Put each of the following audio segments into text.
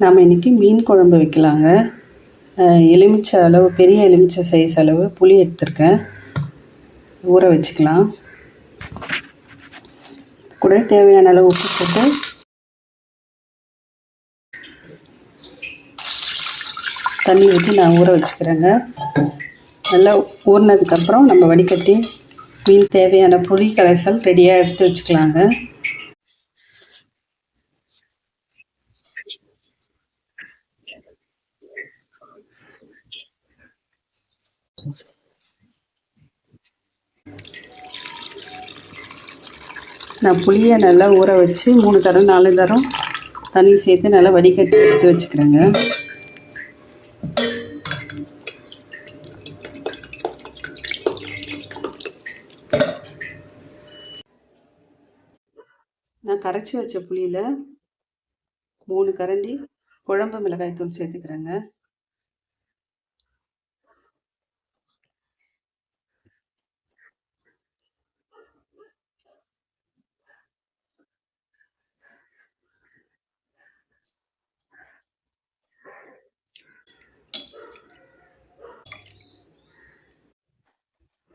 நாம் இன்றைக்கி மீன் குழம்பு வைக்கலாங்க. எலுமிச்சை அளவு, பெரிய எலுமிச்சை சைஸ் அளவு புளி எடுத்துருக்கேன். ஊற வச்சுக்கலாம். கூட தேவையான அளவு உப்பு போட்டு தண்ணி ஊற்றி நான் ஊற வச்சுக்கிறேங்க. நல்லா ஊறினதுக்கப்புறம் நம்ம வடிகட்டி மீன் தேவையான புளி கரைசல் ரெடியாக எடுத்து வச்சுக்கலாங்க. நான் புளியை நல்லா ஊற வச்சு 3 தரம் 4 தரம் தண்ணி சேர்த்து நல்லா வடிகட்டி எடுத்து வச்சுக்கிறேங்க. நான் கரைச்சி வச்ச புளியில் 3 கரண்டி குழம்பு மிளகாய் தூள் சேர்த்துக்கிறேங்க.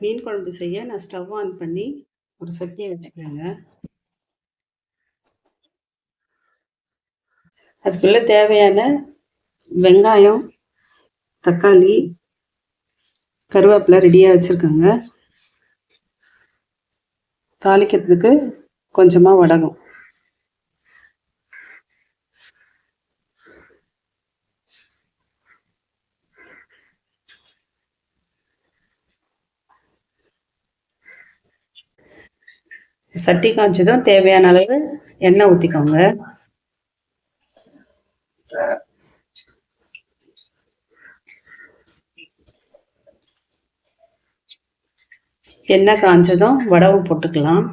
மீன் குழம்பு செய்ய நான் ஸ்டவ் ஆன் பண்ணி ஒரு சட்டியை வச்சுக்கிறேங்க. அதுக்குள்ளே தேவையான வெங்காயம், தக்காளி, கருவேப்பிலை ரெடியாக வச்சுருக்கேங்க. தாளிக்கிறதுக்கு கொஞ்சமாக வடகம். சட்டி காய்ச்சதும் தேவையான அளவு எண்ணெய் ஊற்றிக்கோங்க. எண்ணெய் காய்ச்சதும் வடகம் போட்டுக்கலாம்.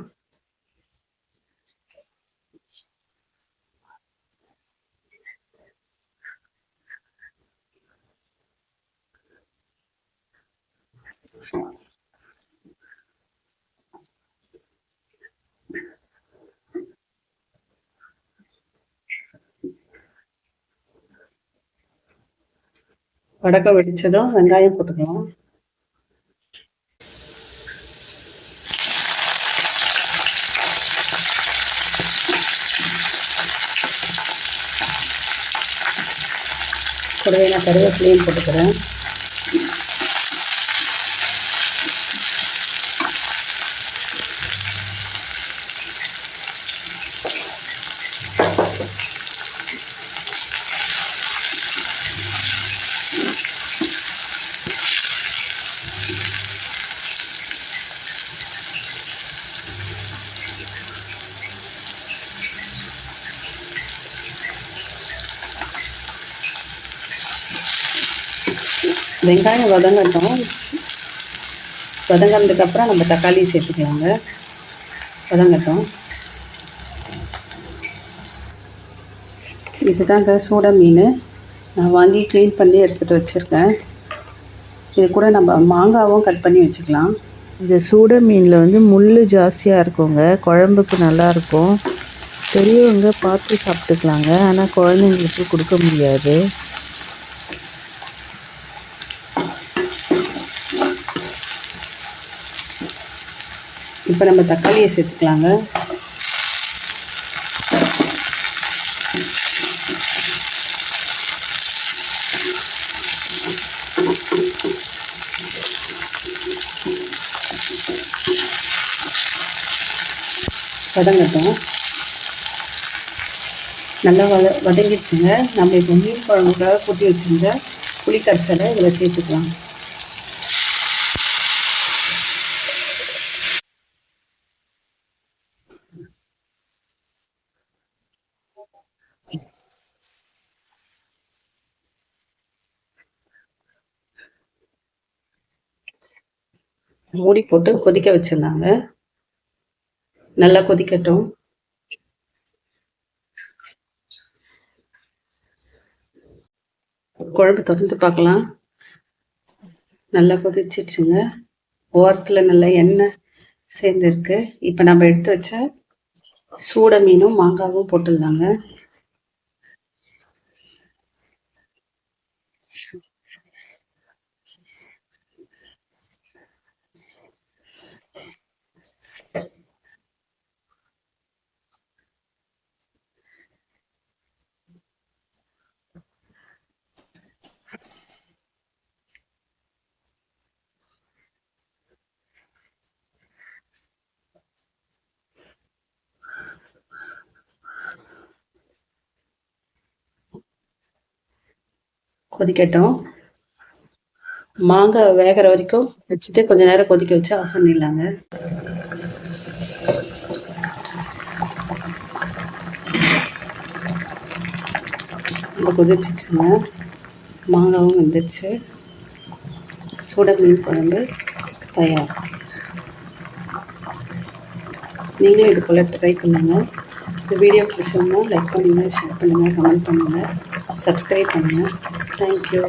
வடகம் வெடிச்சதும் வெங்காயம் போட்டுக்கலாம். கூடவே நான் கருவேப்பிலையும் போட்டுக்கிறேன். வெங்காயம் வதங்கட்டும். வதங்கினதுக்கப்புறம் நம்ம தக்காளி சேர்த்துக்கலாங்க. வதங்கட்டும். இதுதாங்க சூட மீன். நான் வாங்கி க்ளீன் பண்ணி எடுத்துகிட்டு வச்சுருக்கேன். இது கூட நம்ம மாங்காவும் கட் பண்ணி வச்சுக்கலாம். இந்த சூட மீனில் வந்து முள் ஜாஸ்தியாக இருக்குங்க. குழம்புக்கு நல்லாயிருக்கும். பெரியவங்க பார்த்து சாப்பிட்டுக்கலாங்க. ஆனால் குழந்தைங்களுக்கு கொடுக்க முடியாது. இப்போ நம்ம தக்காளியை சேர்த்துக்கலாங்க. வதங்கட்டும். நல்லா வதங்கிடுச்சுங்க. நம்ம இப்போ மீன் குழம்புக்காக கூட்டி வச்சுருந்த புளிக்கரைசலை இதில் சேர்த்துக்கலாம். மூடி போட்டு கொதிக்க வச்சிடலாங்க. நல்லா கொதிக்கட்டும். குழம்பு திறந்து பார்க்கலாம். நல்லா கொதிச்சிடுச்சுங்க. ஓரத்தில் நல்லா எண்ணெய் சேர்ந்துருக்கு. இப்போ நம்ம எடுத்து வச்ச சூட மீனும் மாங்காவும் போட்டுடலாங்க. கொதிக்கட்டும். மாங்காய் வேகிற வரைக்கும் வச்சுட்டு கொஞ்ச நேரம் கொதிக்க வச்சு ஆஃப் பண்ணிடலாங்க. ரொம்ப கொதிச்சிச்சுங்க. மாங்காவும் வந்துடுச்சு. சூட மீன் குழம்பு தயார். நீங்களும் இது போல் ட்ரை பண்ணுங்கள். இந்த வீடியோ பிடிச்சிருந்தா லைக் பண்ணுங்கள், ஷேர் பண்ணுங்கள், கமெண்ட் பண்ணுங்கள், சப்ஸ்கிரைப் பண்ணுங்கள். தேங்க்யூ.